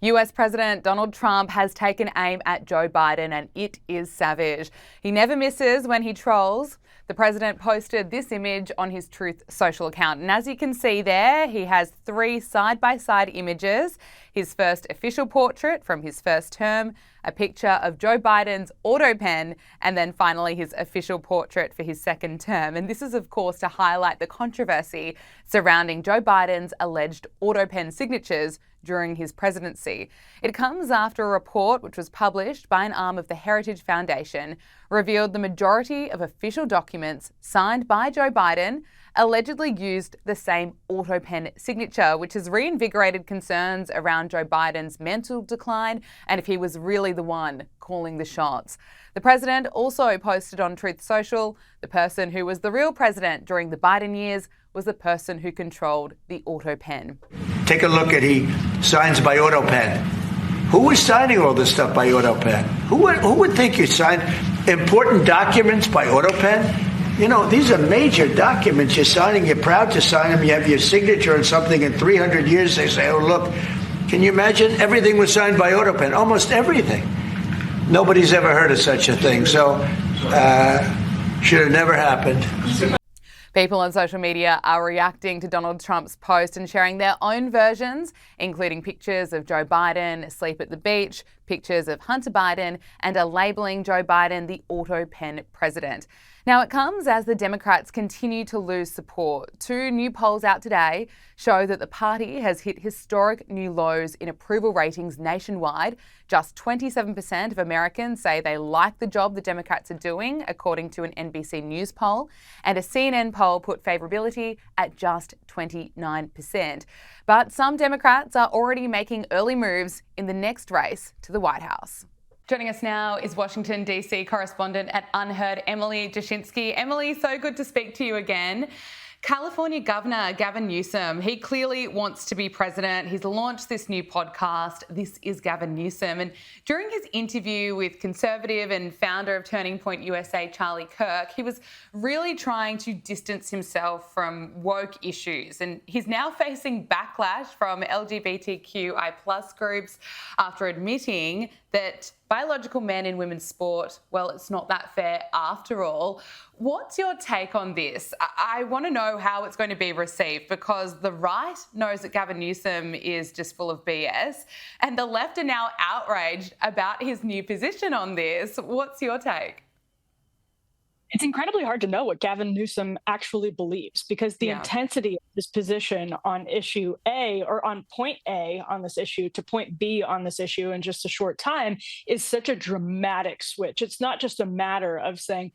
US President Donald Trump has taken aim at Joe Biden, and it is savage. He never misses when he trolls. The president posted this image on his Truth social account. And as you can see there, he has 3 side-by-side images. His first official portrait from his first term, a picture of Joe Biden's Autopen, and then finally his official portrait for his second term. And this is, of course, to highlight the controversy surrounding Joe Biden's alleged Autopen signatures during his presidency. It comes after a report which was published by an arm of the Heritage Foundation revealed the majority of official documents signed by Joe Biden allegedly used the same Autopen signature, which has reinvigorated concerns around Joe Biden's mental decline and if he was really the one calling the shots. The president also posted on Truth Social, the person who was the real president during the Biden years was the person who controlled the Autopen. Take a look at he signs by Autopen. Who was signing all this stuff by Autopen? Who would think you signed important documents by Autopen? You know, these are major documents you're signing. You're proud to sign them. You have your signature on something. In 300 years, they say, oh, look, can you imagine? Everything was signed by Autopen, almost everything. Nobody's ever heard of such a thing. So should have never happened. People on social media are reacting to Donald Trump's post and sharing their own versions, including pictures of Joe Biden asleep at the beach, pictures of Hunter Biden, and are labelling Joe Biden the Autopen president. Now, it comes as the Democrats continue to lose support. 2 new polls out today show that the party has hit historic new lows in approval ratings nationwide. Just 27% of Americans say they like the job the Democrats are doing, according to an NBC News poll. And a CNN poll put favourability at just 29%. But some Democrats are already making early moves in the next race to the White House. Joining us now is Washington, D.C. correspondent at Unheard, Emily Jashinsky. Emily, so good to speak to you again. California Governor Gavin Newsom, he clearly wants to be president. He's launched this new podcast, This is Gavin Newsom. And during his interview with conservative and founder of Turning Point USA, Charlie Kirk, he was really trying to distance himself from woke issues. And he's now facing backlash from LGBTQI+ groups after admitting that biological men in women's sport, well, it's not that fair after all. What's your take on this? I want to know how it's going to be received, because the right knows that Gavin Newsom is just full of BS and the left are now outraged about his new position on this. What's your take? It's incredibly hard to know what Gavin Newsom actually believes, because the intensity of his position on issue A, or on point A on this issue, to point B on this issue in just a short time is such a dramatic switch. It's not just a matter of saying,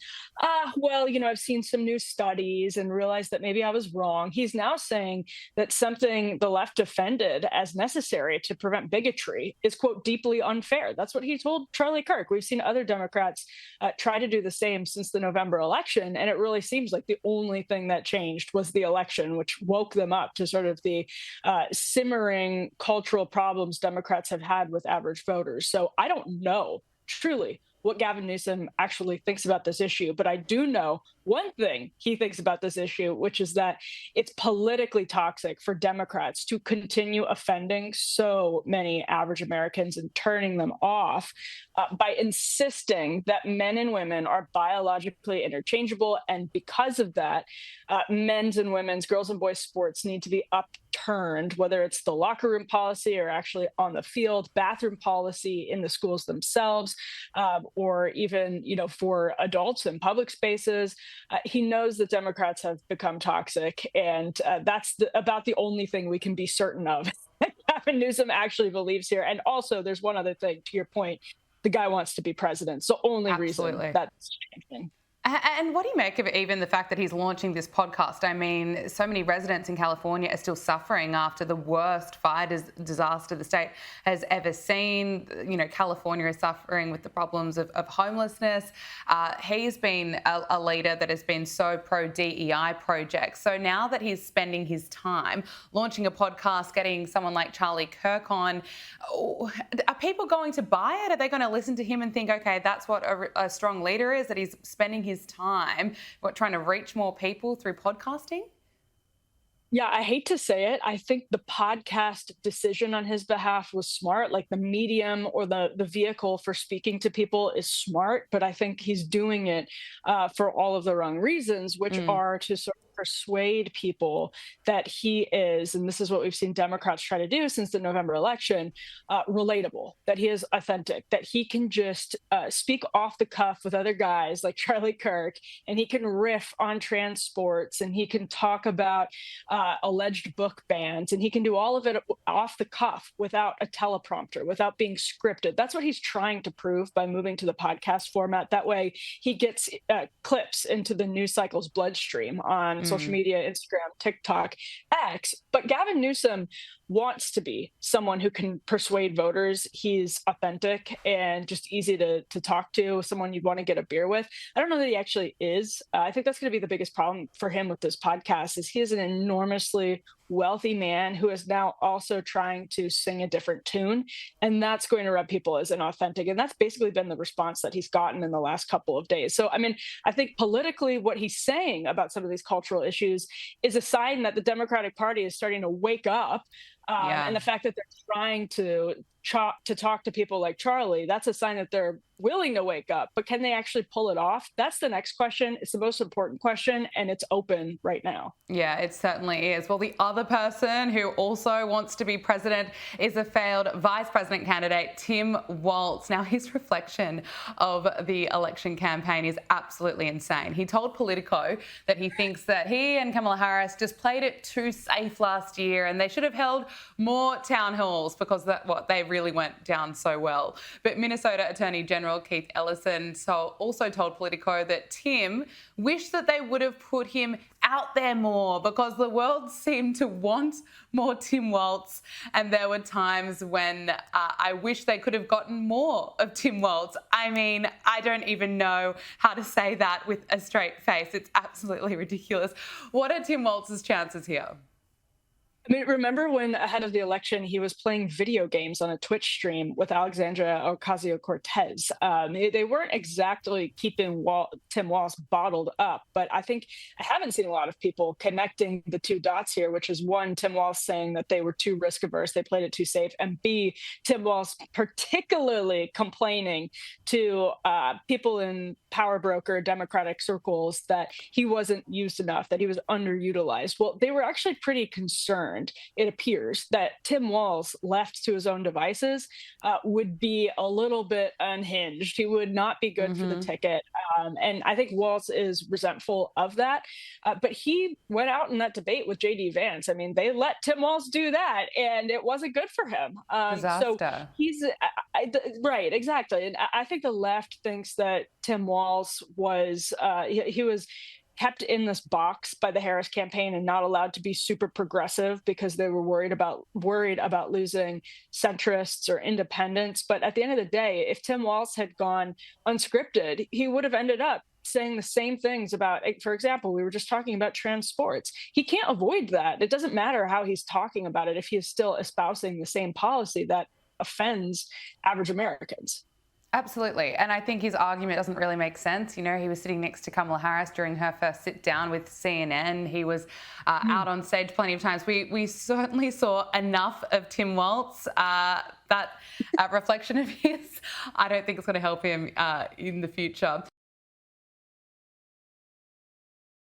well, I've seen some new studies and realized that maybe I was wrong. He's now saying that something the left defended as necessary to prevent bigotry is, quote, deeply unfair. That's what he told Charlie Kirk. We've seen other Democrats try to do the same since the November election, and it really seems like the only thing that changed was the election, which woke them up to sort of the simmering cultural problems Democrats have had with average voters. So I don't know truly what Gavin Newsom actually thinks about this issue, but I do know one thing he thinks about this issue, which is that it's politically toxic for Democrats to continue offending so many average Americans and turning them off by insisting that men and women are biologically interchangeable. And because of that, men's and women's, girls and boys sports need to be upturned, whether it's the locker room policy or actually on the field, bathroom policy in the schools themselves, or even, for adults in public spaces. He knows that Democrats have become toxic, and that's about the only thing we can be certain of. Gavin Newsom actually believes here. And also, there's one other thing, to your point, the guy wants to be president. So only reason that's changing. And what do you make of even the fact that he's launching this podcast? I mean, so many residents in California are still suffering after the worst fire disaster the state has ever seen. California is suffering with the problems of homelessness. He's been a leader that has been so pro-DEI projects. So now that he's spending his time launching a podcast, getting someone like Charlie Kirk on, are people going to buy it? Are they going to listen to him and think, okay, that's what a strong leader is, that he's spending his time trying to reach more people through podcasting? Yeah, I hate to say it. I think the podcast decision on his behalf was smart. Like the medium or the vehicle for speaking to people is smart, but I think he's doing it for all of the wrong reasons, which Mm. are to sort of persuade people that he is, and this is what we've seen Democrats try to do since the November election, relatable, that he is authentic, that he can just speak off the cuff with other guys like Charlie Kirk, and he can riff on transports, and he can talk about alleged book bans, and he can do all of it off the cuff without a teleprompter, without being scripted. That's what he's trying to prove by moving to the podcast format. That way, he gets clips into the news cycle's bloodstream on social media, Instagram, TikTok, X. But Gavin Newsom wants to be someone who can persuade voters. He's authentic and just easy to talk to, someone you'd want to get a beer with. I don't know that he actually is. I think that's going to be the biggest problem for him with this podcast is he is an enormously wealthy man who is now also trying to sing a different tune. And that's going to rub people as inauthentic. And that's basically been the response that he's gotten in the last couple of days. So, I mean, I think politically what he's saying about some of these cultural issues is a sign that the Democratic Party is starting to wake up. And the fact that they're trying to talk to people like Charlie, that's a sign that they're willing to wake up. But can they actually pull it off? That's the next question. It's the most important question, and it's open right now. Yeah, it certainly is. Well, the other person who also wants to be president is a failed vice president candidate, Tim Walz. Now, his reflection of the election campaign is absolutely insane. He told Politico that he thinks that he and Kamala Harris just played it too safe last year and they should have held more town halls because they really went down so well. But Minnesota Attorney General Keith Ellison also told Politico that Tim wished that they would have put him out there more because the world seemed to want more Tim Walz. And there were times when I wish they could have gotten more of Tim Walz. I mean, I don't even know how to say that with a straight face. It's absolutely ridiculous. What are Tim Walz's chances here? I mean, remember when ahead of the election, he was playing video games on a Twitch stream with Alexandria Ocasio-Cortez. They weren't exactly keeping Tim Walz bottled up, but I haven't seen a lot of people connecting the two dots here, which is one, Tim Walz saying that they were too risk averse, they played it too safe, and B, Tim Walz particularly complaining to people in power broker Democratic circles that he wasn't used enough, that he was underutilized. Well, they were actually pretty concerned, it appears, that Tim Walz, left to his own devices, would be a little bit unhinged. He would not be good for the ticket. And I think Walz is resentful of that. But he went out in that debate with J.D. Vance. I mean, they let Tim Walz do that, and it wasn't good for him. Disaster. So he's right, exactly. And I think the left thinks that Tim Walz was he was kept in this box by the Harris campaign and not allowed to be super progressive because they were worried about losing centrists or independents. But at the end of the day, if Tim Walz had gone unscripted, he would have ended up saying the same things about, for example, we were just talking about trans sports. He can't avoid that. It doesn't matter how he's talking about it if he is still espousing the same policy that offends average Americans. Absolutely. And I think his argument doesn't really make sense. You know, he was sitting next to Kamala Harris during her first sit down with CNN. He was out on stage plenty of times. We certainly saw enough of Tim Walz. That reflection of his, I don't think it's going to help him in the future.